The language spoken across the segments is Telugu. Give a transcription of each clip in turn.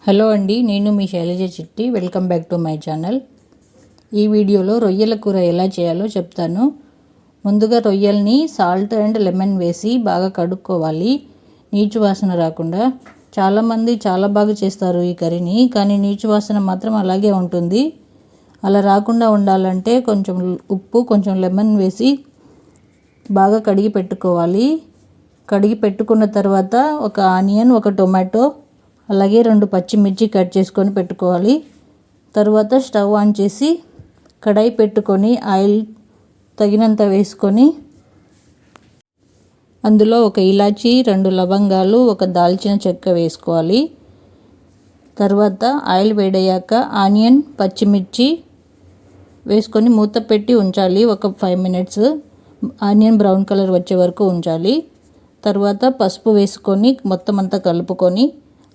హలో అండి, నేను మీ శైలజ చిట్టి. Welcome back to my channel. ఈ వీడియోలో రొయ్యల కూర ఎలా చేయాలో చెప్తాను. ముందుగా రొయ్యల్ని సాల్ట్ అండ్ లెమన్ వేసి బాగా కడుక్కోవాలి, నీచు వాసన రాకుండా. చాలామంది చాలా బాగా చేస్తారు ఈ కర్రీని, కానీ నీచు వాసన మాత్రం అలాగే ఉంటుంది. అలా రాకుండా ఉండాలంటే కొంచెం ఉప్పు, కొంచెం లెమన్ వేసి బాగా కడిగి పెట్టుకోవాలి. కడిగి పెట్టుకున్న తర్వాత ఒక ఆనియన్, ఒక టొమాటో, అలాగే 2 పచ్చిమిర్చి కట్ చేసుకొని పెట్టుకోవాలి. తర్వాత స్టవ్ ఆన్ చేసి కడాయి పెట్టుకొని ఆయిల్ తగినంత వేసుకొని అందులో ఒక ఇలాచీ, 2 లవంగాలు, ఒక దాల్చిన చెక్క వేసుకోవాలి. తర్వాత ఆయిల్ వేడయ్యాక ఆనియన్, పచ్చిమిర్చి వేసుకొని మూత పెట్టి ఉంచాలి. ఒక 5 మినిట్స్ ఆనియన్ బ్రౌన్ కలర్ వచ్చే వరకు ఉంచాలి. తర్వాత పసుపు వేసుకొని మొత్తం అంతా కలుపుకొని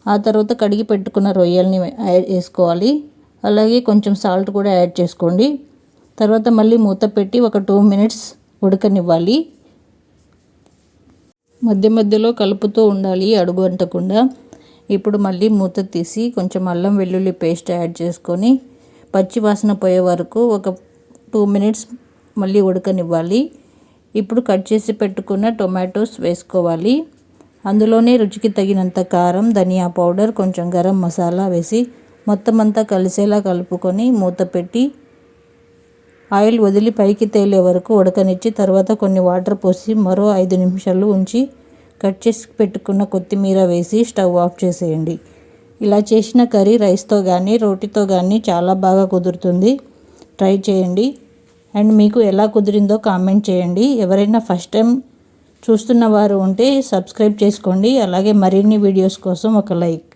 ఆ తర్వాత కడిగి పెట్టుకున్న రొయ్యల్ని యాడ్ చేసుకోవాలి. అలాగే కొంచెం సాల్ట్ కూడా యాడ్ చేసుకోండి. తర్వాత మళ్ళీ మూత పెట్టి ఒక 2 మినిట్స్ ఉడకనివ్వాలి. మధ్య మధ్యలో కలుపుతూ ఉండాలి, అడుగు అంటకుండా. ఇప్పుడు మళ్ళీ మూత తీసి కొంచెం అల్లం వెల్లుల్లి పేస్ట్ యాడ్ చేసుకొని పచ్చి వాసన పోయే వరకు ఒక 2 మినిట్స్ మళ్ళీ ఉడకనివ్వాలి. ఇప్పుడు కట్ చేసి పెట్టుకున్న టొమాటోస్ వేసుకోవాలి. అందులోనే రుచికి తగినంత కారం, ధనియా పౌడర్, కొంచెం గరం మసాలా వేసి మొత్తం అంతా కలిసేలా కలుపుకొని మూత పెట్టి ఆయిల్ వదిలి పైకి తేలే వరకు ఉడకనిచ్చి తర్వాత కొన్ని వాటర్ పోసి మరో 5 నిమిషాలు ఉంచి కట్ చేసి పెట్టుకున్న కొత్తిమీర వేసి స్టవ్ ఆఫ్ చేసేయండి. ఇలా చేసిన కర్రీ రైస్తో కానీ రోటీతో కానీ చాలా బాగా కుదురుతుంది. ట్రై చేయండి. అండ్ మీకు ఎలా కుదిరిందో కామెంట్ చేయండి. ఎవరైనా ఫస్ట్ టైం చూస్తున్న వారు ఉంటే సబ్స్క్రైబ్ చేసుకోండి. అలాగే మరిన్ని వీడియోస్ కోసం ఒక లైక్.